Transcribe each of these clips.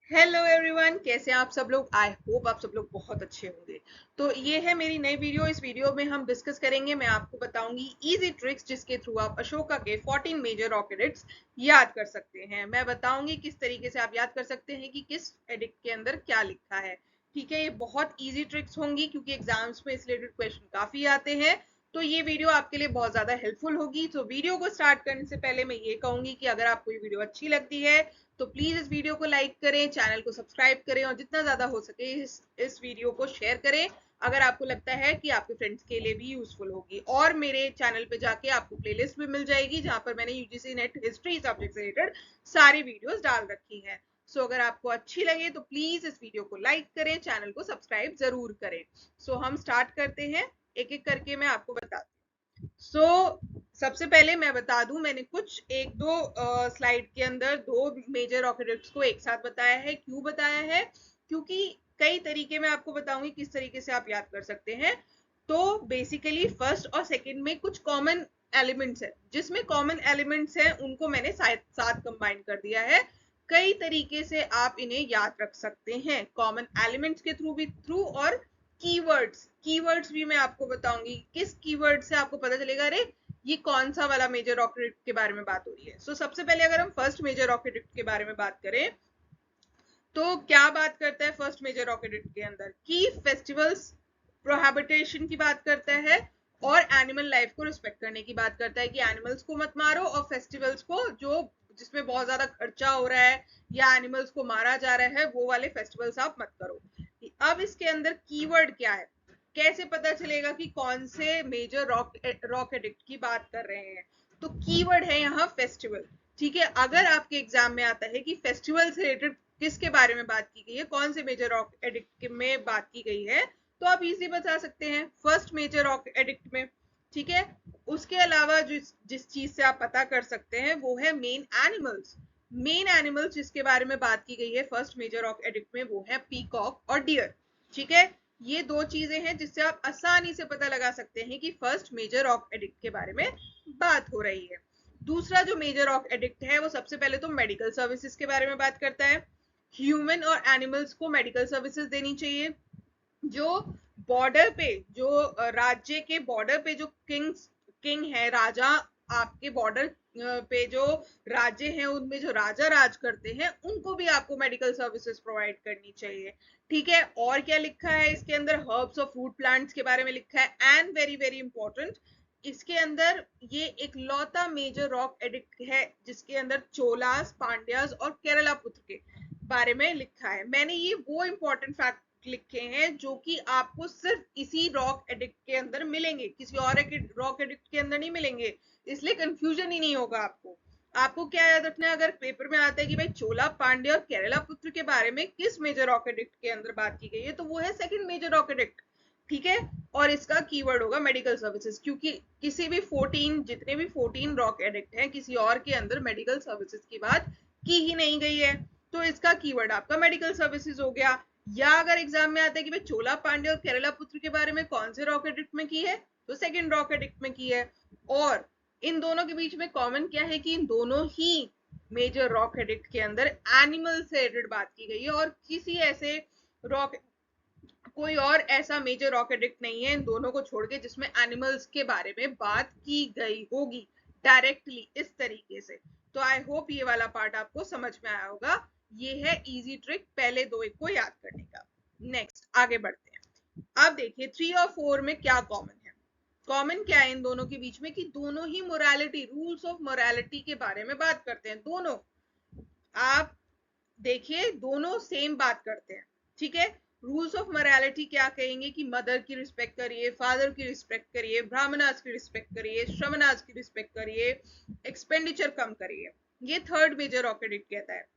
Hello everyone, कैसे हैं आप सब लोग। आई होप आप सब लोग बहुत अच्छे होंगे। तो ये है मेरी नई वीडियो। इस वीडियो में हम डिस्कस करेंगे, मैं आपको बताऊंगी इजी ट्रिक्स जिसके थ्रू आप अशोका के 14 मेजर रॉक एडिक्ट्स याद कर सकते हैं। मैं बताऊंगी किस तरीके से आप याद कर सकते हैं कि किस एडिक्ट के अंदर क्या लिखा है। ठीक है, ये बहुत इजी ट्रिक्स होंगी क्योंकि एग्जाम्स में इस रिलेटेड क्वेश्चन काफी आते हैं। तो ये वीडियो आपके लिए बहुत ज्यादा हेल्पफुल होगी। तो वीडियो को स्टार्ट करने से पहले मैं ये कहूंगी कि अगर आपको ये वीडियो अच्छी लगती है तो प्लीज इस वीडियो को लाइक करें, चैनल को सब्सक्राइब करें और जितना ज्यादा हो सके इस वीडियो को शेयर करें अगर आपको लगता है कि आपके फ्रेंड्स के लिए भी यूजफुल होगी। और मेरे चैनल पे जाके आपको प्लेलिस्ट भी मिल जाएगी जहां पर मैंने यूजीसी नेट हिस्ट्री सब्जेक्ट से रिलेटेड सारी वीडियोस डाल रखी हैं। सो अगर आपको अच्छी लगे तो प्लीज इस वीडियो को लाइक करें, चैनल को सब्सक्राइब जरूर करें। सो हम स्टार्ट करते हैं, एक एक करके मैं आपको बताती हूँ। सबसे पहले मैं बता दूं, मैंने कुछ एक दो स्लाइड के अंदर दो मेजर ऑक्यूडेंट्स को एक साथ बताया है। क्यों बताया है? क्योंकि कई तरीके मैं आपको बताऊंगी किस तरीके से आप याद कर सकते हैं। तो बेसिकली फर्स्ट और सेकंड में कुछ कॉमन एलिमेंट्स है, जिसमें कॉमन एलिमेंट्स हैं उनको मैंने साथ कंबाइन कर दिया है। कई तरीके से आप इन्हें याद रख सकते हैं, कॉमन एलिमेंट्स के थ्रू और कीवर्ड्स भी मैं आपको बताऊंगी। किस कीवर्ड से आपको पता चलेगा अरे ये कौन सा वाला मेजर ऑक्यूडेंट के बारे में बात हो रही है। सबसे पहले अगर हम फर्स्ट मेजर ऑक्यूडेंट के बारे में बात करें तो क्या बात करता है फर्स्ट मेजर ऑक्यूडेंट के अंदर की फेस्टिवल्स प्रोहिबिटेशन की बात करता है और एनिमल लाइफ को रिस्पेक्ट करने की बात करता है कि एनिमल्स को मत मारो और फेस्टिवल्स को जो जिसमें बहुत ज्यादा खर्चा हो रहा है या एनिमल्स को मारा जा रहा है वो वाले फेस्टिवल्स आप मत करो। अब इसके अंदर कीवर्ड क्या है, कैसे पता चलेगा कि कौन से मेजर रॉक एडिक्ट की बात कर रहे हैं? तो कीवर्ड है यहाँ फेस्टिवल। ठीक है, अगर आपके एग्जाम में आता है कि फेस्टिवल से रिलेटेड किसके बारे में बात की गई है, कौन से मेजर रॉक एडिक्ट में बात की गई है, तो आप इजी बता सकते हैं फर्स्ट मेजर रॉक एडिक्ट में। ठीक है, उसके अलावा जिस चीज से आप पता कर सकते हैं वो है मेन एनिमल्स जिसके बारे में बात की गई है फर्स्ट मेजर रॉक एडिक्ट में वो है पीकॉक और डियर। ठीक है, ये दो चीजें हैं जिससे आप आसानी से पता लगा सकते हैं कि फर्स्ट मेजर रॉक एडिक्ट के बारे में बात हो रही है। दूसरा जो मेजर रॉक एडिक्ट है वो सबसे पहले तो मेडिकल सर्विसेज के बारे में बात करता है। ह्यूमन और एनिमल्स को मेडिकल सर्विसेज देनी चाहिए। जो बॉर्डर पे जो राज्य के बॉर्डर पे जो किंग है, राजा, आपके बॉर्डर पे जो राज्य हैं उनमें जो राजा राज करते हैं उनको भी आपको मेडिकल सर्विसेज प्रोवाइड करनी चाहिए। ठीक है, और क्या लिखा है इसके अंदर? हर्ब्स और फूड प्लांट्स के बारे में लिखा है। एंड वेरी वेरी इंपॉर्टेंट, इसके अंदर ये एक लौता मेजर रॉक एडिक्ट है जिसके अंदर चोलास, पांड्यास और केरला पुत्र के बारे में लिखा है। मैंने ये वो इंपॉर्टेंट फैक्ट लिखे हैं जो कि आपको सिर्फ इसी रॉक एडिक्ट के अंदर मिलेंगे, किसी और रॉक एडिक्ट के अंदर नहीं मिलेंगे, इसलिए कंफ्यूजन ही नहीं होगा आपको। आपको क्या याद रखना है अगर पेपर में आता है कि भाई चोला, पांड्या और केरला पुत्र के बारे में किस मेजर रॉक एडिक्ट के अंदर बात की गई है, तो वो है सेकंड मेजर रॉक एडिक्ट। ठीक है, और इसका कीवर्ड होगा मेडिकल सर्विसेज, क्योंकि किसी भी 14 जितने भी 14 रॉक एडिक्ट हैं किसी और के अंदर मेडिकल सर्विसेज की बात की ही नहीं गई है, तो इसका कीवर्ड आपका मेडिकल सर्विसेज हो गया। या अगर एग्जाम में आता है कि भाई चोला, पांड्या और केरला पुत्र के बारे में कौन से रॉक एडिक्ट में की है, तो सेकंड रॉक एडिक्ट में की है। और इन दोनों के बीच में कॉमन क्या है कि इन दोनों ही मेजर रॉक एडिक्ट के अंदर एनिमल से रिलेटेड बात की गई है और किसी ऐसे रॉक कोई और ऐसा मेजर रॉक एडिक्ट नहीं है इन दोनों को छोड़ के जिसमें एनिमल्स के बारे में बात की गई होगी डायरेक्टली इस तरीके से। तो आई होप ये वाला पार्ट आपको समझ में आया होगा। ये है इजी ट्रिक पहले दो एक को याद करने का। नेक्स्ट आगे बढ़ते हैं। अब देखिए 3 और 4 में क्या कॉमन है। कॉमन क्या है इन दोनों के बीच में कि दोनों ही मोरालिटी, रूल्स ऑफ मोरालिटी के बारे में बात करते हैं। दोनों आप देखिए दोनों सेम बात करते हैं। ठीक है, रूल्स ऑफ मोरालिटी क्या कहेंगे कि मदर की रिस्पेक्ट करिए, फादर की रिस्पेक्ट करिए, ब्राह्मणास की रिस्पेक्ट करिए, श्रमणास की रिस्पेक्ट करिए, एक्सपेंडिचर कम करिए। ये थर्ड मेजर रॉक एडिक्ट कहता है।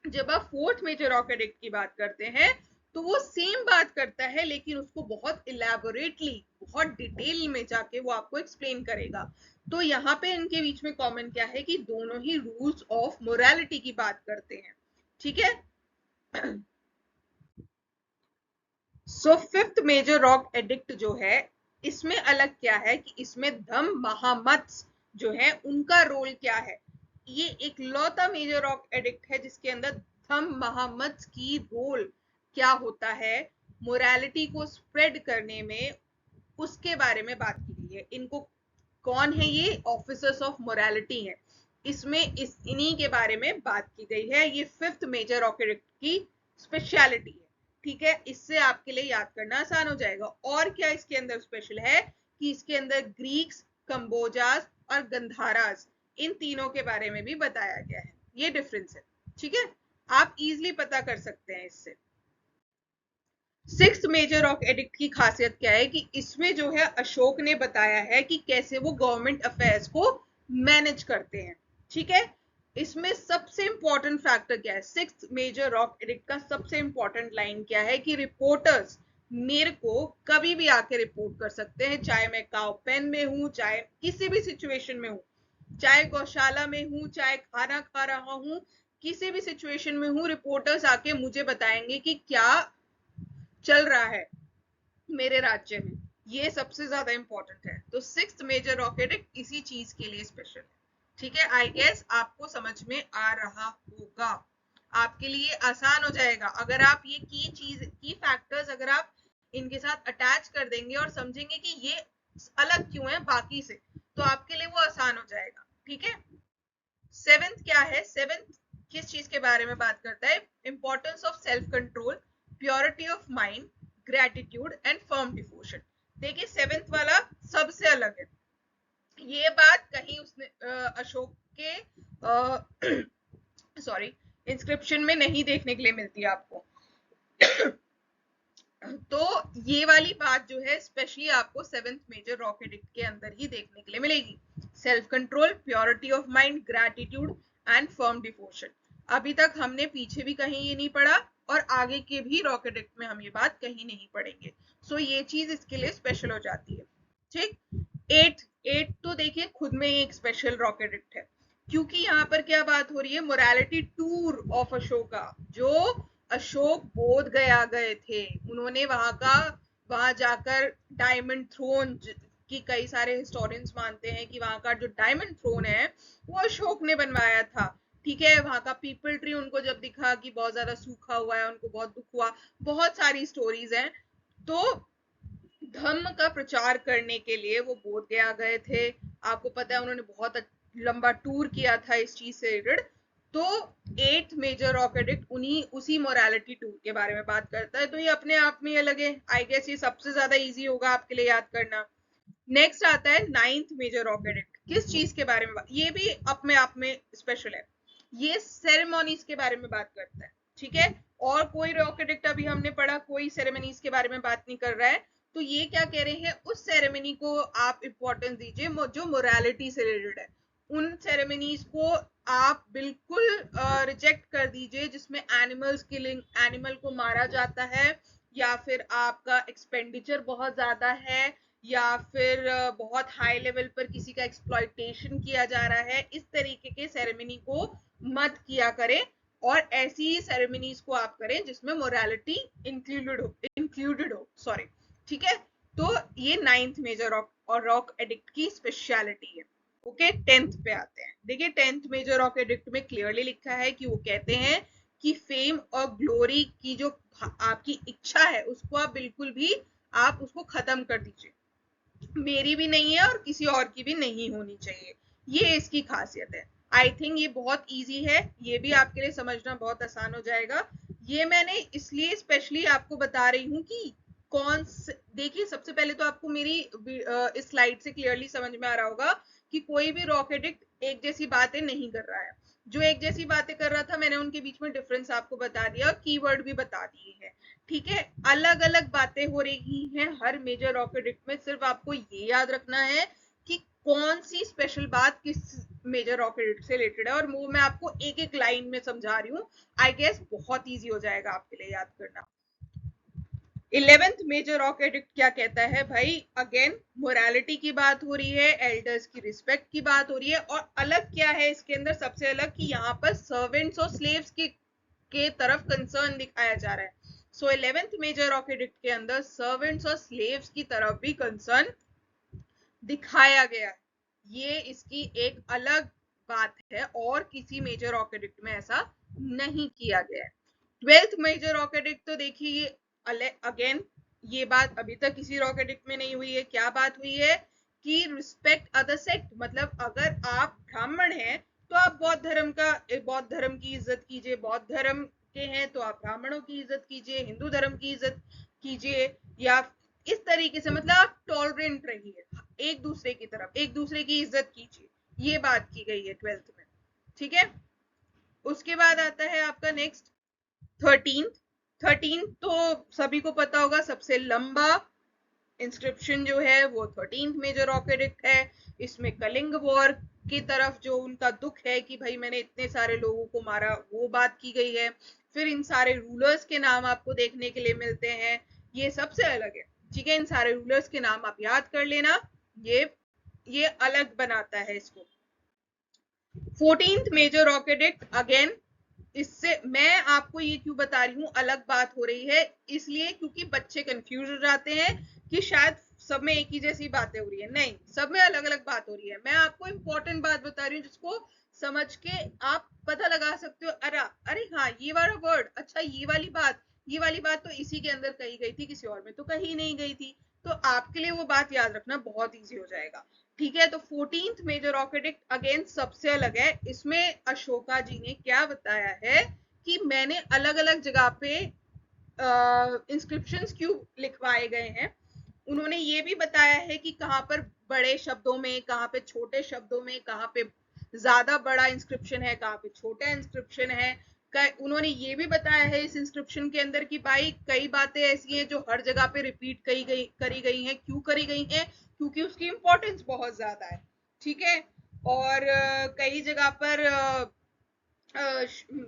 जब आप फोर्थ मेजर रॉक एडिक्ट की बात करते हैं तो वो सेम बात करता है लेकिन उसको बहुत इलेबोरेटली, बहुत डिटेल में जाके वो आपको एक्सप्लेन करेगा। तो यहाँ पे इनके बीच में कॉमन क्या है कि दोनों ही रूल्स ऑफ मोरालिटी की बात करते हैं। ठीक है, फिफ्थ मेजर रॉक एडिक्ट जो है इसमें अलग क्या है कि इसमें धम महामत्स जो है उनका रोल क्या है। ये एक लौता मेजर रॉक एडिक्ट है जिसके अंदर हम मोहम्मद की रोल क्या होता है मोरालिटी को स्प्रेड करने में, उसके बारे में बात की गई है। इनको कौन है, ये ऑफिसर्स ऑफ मोरालिटी है। इसमें इन्हीं के बारे में बात की गई है। ये फिफ्थ मेजर ऑफ एडिक्ट की स्पेशलिटी है। ठीक है, इससे आपके लिए याद करना आसान हो जाएगा। और क्या इसके अंदर स्पेशल है कि इसके अंदर ग्रीक्स, कंबोजास और गंधारास, इन तीनों के बारे में भी बताया गया है। ये डिफरेंस है। ठीक है, आप इजिली पता कर सकते हैं इससे। सिक्स्थ मेजर ऑफ एडिक्ट की खासियत क्या है कि इसमें जो है अशोक ने बताया है कि कैसे वो गवर्नमेंट अफेयर्स को मैनेज करते हैं। ठीक है, इसमें सबसे इंपॉर्टेंट फैक्टर क्या है, सिक्स्थ मेजर ऑफ एडिक्ट का सबसे इंपॉर्टेंट लाइन क्या है कि रिपोर्टर्स मेरे को कभी भी आके रिपोर्ट कर सकते हैं, चाहे मैं काउ पेन में हूं, चाहे किसी भी सिचुएशन में हूं, चाहे गौशाला में हूं, चाहे खाना खा रहा हूं, किसी भी सिचुएशन में हूं, रिपोर्टर्स आके मुझे बताएंगे कि क्या चल रहा है मेरे राज्य में। ये सबसे ज्यादा इंपॉर्टेंट है। तो सिक्स्थ मेजर ऑफ एडिक्ट इसी चीज के लिए स्पेशल है। ठीक है, आई गेस आपको समझ में आ रहा होगा, आपके लिए आसान हो जाएगा अगर आप ये की फैक्टर्स अगर आप इनके साथ अटैच कर देंगे और समझेंगे कि ये अलग क्यों है बाकी से, तो आपके लिए वो आसान हो जाएगा। ठीक है, सेवेंथ क्या है, सेवेंथ किस चीज के बारे में बात करता है, importance of self control, purity of mind, gratitude and firm devotion. देखिए सेवेंथ वाला सबसे अलग है। ये बात कहीं उसने अशोक के सॉरी इंस्क्रिप्शन में नहीं देखने के लिए मिलती है आपको। तो ये वाली बात जो है स्पेशली आपको सेवेंथ मेजर रॉक एडिक्ट के अंदर ही देखने के लिए मिलेगी। Self control, purity of mind, gratitude and firm devotion. अभी तक हमने पीछे भी कहीं ये नहीं पढ़ा और आगे के भी रॉक एडिक्ट में हम ये बात कहीं नहीं पढ़ेंगे। सो ये चीज इसके लिए स्पेशल हो जाती है। ठीक, एट तो देखिए खुद में एक स्पेशल रॉक एडिक्ट है, क्योंकि यहाँ पर क्या बात हो रही है, मोरालिटी टूर ऑफ अशोका। जो अशोक बोध गया गए थे, उन्होंने वहां जाकर डायमंड थ्रोन की कई सारे हिस्टोरियंस मानते हैं कि वहां का जो डायमंड थ्रोन है वो अशोक ने बनवाया था। ठीक है, वहां का पीपल ट्री उनको जब दिखा कि बहुत ज्यादा सूखा हुआ है, उनको बहुत दुख हुआ। बहुत सारी स्टोरीज हैं। तो धम्म का प्रचार करने के लिए वो बोध गया गए थे। आपको पता है उन्होंने बहुत लंबा टूर किया था इस चीज से रिलेटेड। तो एट मेजर रॉक एडिक्ट उन्हीं उसी मोरालिटी टूर के बारे में बात करता है। तो ये अपने आप में अलग है। आई गेस ये सबसे ज्यादा इजी होगा आपके लिए याद करना। नेक्स्ट आता है नाइन्थ मेजर रॉक एडिक्ट। किस चीज के बारे में ये भी अपने आप में स्पेशल है। ये सेरेमोनीज के बारे में बात करता है। ठीक है, और कोई रॉक एडिक्ट अभी हमने पढ़ा कोई सेरेमनीज के बारे में बात नहीं कर रहा है। तो ये क्या कह रहे हैं, उस सेरेमनी को आप इंपॉर्टेंस दीजिए जो मोरालिटी से रिलेटेड है। उन सेरेमनीज को आप बिल्कुल रिजेक्ट कर दीजिए जिसमें एनिमल्स किलिंग, एनिमल को मारा जाता है, या फिर आपका एक्सपेंडिचर बहुत ज्यादा है, या फिर बहुत हाई लेवल पर किसी का एक्सप्लॉइटेशन किया जा रहा है। इस तरीके के सेरेमनी को मत किया करें, और ऐसी सेरेमनीज को आप करें जिसमें मोरालिटी इंक्लूडेड हो सॉरी। ठीक है, तो ये नाइन्थ मेजर और रॉक एडिक्ट की स्पेशलिटी है। ओके, टेंथ पे आते हैं। देखिए टेंथ मेजर रॉक एडिक्ट में क्लियरली लिखा है कि वो कहते हैं कि फेम और ग्लोरी की जो आपकी इच्छा है उसको आप बिल्कुल भी आप उसको खत्म कर दीजिए। मेरी भी नहीं है और किसी और की भी नहीं होनी चाहिए। ये इसकी खासियत है। आई थिंक ये बहुत इजी है, ये भी आपके लिए समझना बहुत आसान हो जाएगा। ये मैंने इसलिए स्पेशली आपको बता रही हूँ कि देखिए सबसे पहले तो आपको मेरी इस स्लाइड से क्लियरली समझ में आ रहा होगा कि कोई भी रॉक एडिक्ट एक जैसी बातें नहीं कर रहा है। जो एक जैसी बातें कर रहा था मैंने उनके बीच में डिफरेंस आपको बता दिया और कीवर्ड भी बता दिए हैं। ठीक है, अलग अलग बातें हो रही हैं हर मेजर रॉक एडिक्ट में। सिर्फ आपको ये याद रखना है कि कौन सी स्पेशल बात किस मेजर रॉक एडिक्ट से रिलेटेड है, और वो मैं आपको एक एक लाइन में समझा रही हूँ। आई गेस बहुत ईजी हो जाएगा आपके लिए याद करना। 11th मेजर रॉक एडिक्ट क्या कहता है भाई, अगेन मोरालिटी की बात हो रही है, एल्डर्स की रिस्पेक्ट की बात हो रही है, और अलग क्या है इसके अंदर सबसे अलग कि यहाँ पर सर्वेंट्स और स्लेव्स के तरफ कंसर्न दिखाया जा रहा है। सो 11th मेजर रॉक एडिक्ट के अंदर सर्वेंट्स और स्लेव्स की तरफ भी कंसर्न दिखाया गया है। ये इसकी एक अलग बात है और किसी मेजर रॉक एडिक्ट में ऐसा नहीं किया गया है। 12th मेजर रॉक एडिक्ट तो देखिए ये अगेन ये बात अभी तक किसी रॉक एडिक्ट में नहीं हुई है। क्या बात हुई है कि रिस्पेक्ट अदर सेक्ट, मतलब अगर आप ब्राह्मण हैं तो आप बौद्ध धर्म की इज्जत कीजिए, बौद्ध धर्म के हैं तो आप ब्राह्मणों की इज्जत कीजिए, हिंदू धर्म की इज्जत कीजिए, या इस तरीके से मतलब आप टॉलरेंट रहिए, एक दूसरे की तरफ एक दूसरे की इज्जत कीजिए, ये बात की गई है 12th में। ठीक है, उसके बाद आता है आपका नेक्स्ट 13th तो सभी को पता होगा सबसे लंबा इंस्क्रिप्शन जो है वो 13th मेजर रॉक एडिक्ट है। इसमें कलिंग वॉर की तरफ जो उनका दुख है कि भाई मैंने इतने सारे लोगों को मारा, वो बात की गई है। फिर इन सारे रूलर्स के नाम आपको देखने के लिए मिलते हैं, ये सबसे अलग है। ठीक है, इन सारे रूलर्स के नाम आप याद कर लेना, ये अलग बनाता है इसको। 14th major rock edict again, इससे मैं आपको ये क्यों बता रही हूँ अलग बात हो रही है, इसलिए क्योंकि बच्चे कंफ्यूज हो जाते हैं कि शायद सब में एक ही जैसी बातें हो रही है। नहीं, सब में अलग अलग बात हो रही है। मैं आपको इंपॉर्टेंट बात बता रही हूँ जिसको समझ के आप पता लगा सकते हो, अरे हाँ ये वाला वर्ड, अच्छा ये वाली बात तो इसी के अंदर कही गई थी, किसी और में तो कही नहीं गई थी। तो आपके लिए वो बात याद रखना बहुत ईजी हो जाएगा। ठीक है, तो 14th major rock edict again सबसे अलग है। इसमें अशोका जी ने क्या बताया है कि मैंने अलग अलग जगह पे इंस्क्रिप्शंस क्यों लिखवाए गए हैं। उन्होंने ये भी बताया है कि कहाँ पर बड़े शब्दों में, कहाँ पे छोटे शब्दों में, कहाँ पे ज्यादा बड़ा इंस्क्रिप्शन है, कहाँ पे छोटा इंस्क्रिप्शन है। उन्होंने ये भी बताया है इस इंस्क्रिप्शन के अंदर कि भाई कई बातें ऐसी हैं जो हर जगह पे रिपीट करी गई हैं। क्यों करी गई हैं? क्योंकि उसकी इंपॉर्टेंस बहुत ज्यादा है। ठीक है, और कई जगह पर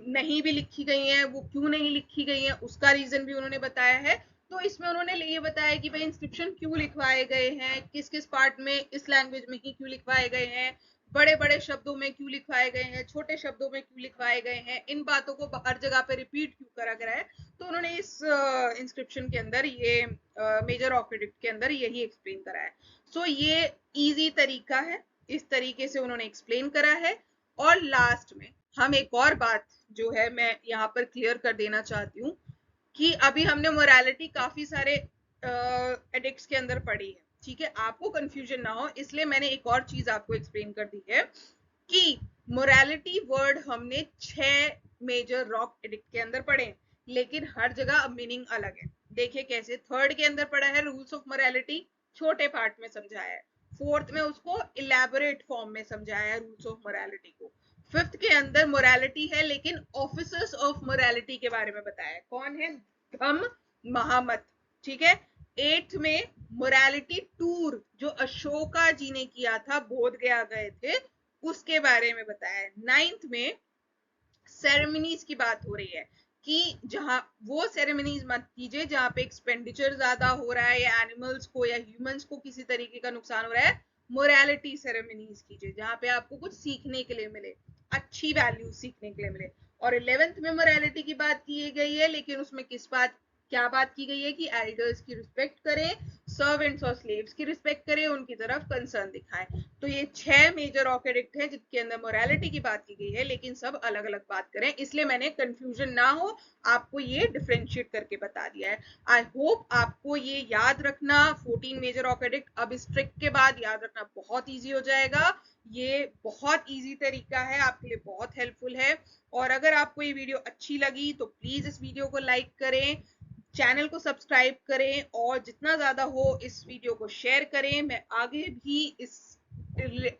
नहीं भी लिखी गई हैं। वो क्यों नहीं लिखी गई हैं उसका रीजन भी उन्होंने बताया है। तो इसमें उन्होंने ये बताया कि भाई इंस्क्रिप्शन क्यों लिखवाए गए हैं, किस किस पार्ट में, इस लैंग्वेज में ही क्यों लिखवाए गए हैं, बड़े बड़े शब्दों में क्यों लिखवाए गए हैं, छोटे शब्दों में क्यों लिखवाए गए हैं, इन बातों को हर जगह पे रिपीट क्यों करा गया है। तो उन्होंने इस इंस्क्रिप्शन के अंदर ये मेजर रॉक एडिक्ट के अंदर यही एक्सप्लेन करा है। सो ये इजी तरीका है, इस तरीके से उन्होंने एक्सप्लेन करा है। और लास्ट में हम एक और बात जो है मैं यहाँ पर क्लियर कर देना चाहती हूँ कि अभी हमने मोरालिटी काफी सारे एडिक्ट्स के अंदर पढ़ी है। ठीक है, आपको कंफ्यूजन ना हो इसलिए मैंने एक और चीज आपको एक्सप्लेन कर दी है कि मोरालिटी वर्ड हमने 6 मेजर रॉक एडिक्ट के अंदर पढ़े, लेकिन हर जगह मीनिंग अलग है। देखिए कैसे, थर्ड के अंदर पढ़ा है रूल्स ऑफ मोरालिटी, छोटे पार्ट में समझाया है। फोर्थ में उसको इलेबोरेट फॉर्म में समझाया है रूल्स ऑफ मोरालिटी को। फिफ्थ के अंदर मोरालिटी है लेकिन ऑफिसर्स ऑफ मोरालिटी के बारे में बताया है, कौन है, धम्म महामत। ठीक है, 8th में मोरालिटी टूर जो अशोका जी ने किया था, बोध गया गए थे, उसके बारे में बताया है। 9th में सेरेमनीज की बात हो रही है कि जहां वो सेरेमनीज मत कीजिए जहां पे एक्सपेंडिचर ज्यादा हो रहा है या एनिमल्स को या ह्यूमंस को किसी तरीके का नुकसान हो रहा है। मोरालिटी सेरेमनीज कीजिए जहां पे आपको कुछ सीखने के लिए मिले, अच्छी वैल्यू सीखने के लिए मिले। और 11th में मोरालिटी की बात की गई है, लेकिन उसमें क्या बात की गई है कि एल्डर्स की रिस्पेक्ट करें, सर्वेंट्स और स्लेव्स की रिस्पेक्ट करें, उनकी तरफ कंसर्न दिखाएं। तो ये 6 मेजर रॉक एडिक्ट है जिनके अंदर मोरालिटी की बात की गई है, लेकिन सब अलग अलग बात करें, इसलिए मैंने कंफ्यूजन ना हो आपको ये डिफरेंशिएट करके बता दिया है। आई होप आपको ये याद रखना 14 मेजर रॉक एडिक्ट अब इस ट्रिक के बाद याद रखना बहुत ईजी हो जाएगा। ये बहुत ईजी तरीका है, आपके लिए बहुत हेल्पफुल है। और अगर आपको ये वीडियो अच्छी लगी तो प्लीज इस वीडियो को लाइक करें, चैनल को सब्सक्राइब करें और जितना ज्यादा हो इस वीडियो को शेयर करें। मैं आगे भी इस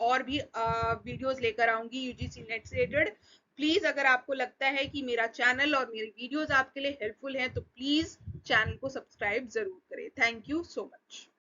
और भी वीडियोस लेकर आऊंगी यूजीसी नेट से रिलेटेड। प्लीज अगर आपको लगता है कि मेरा चैनल और मेरी वीडियोस आपके लिए हेल्पफुल हैं तो प्लीज चैनल को सब्सक्राइब जरूर करें। Thank you so much.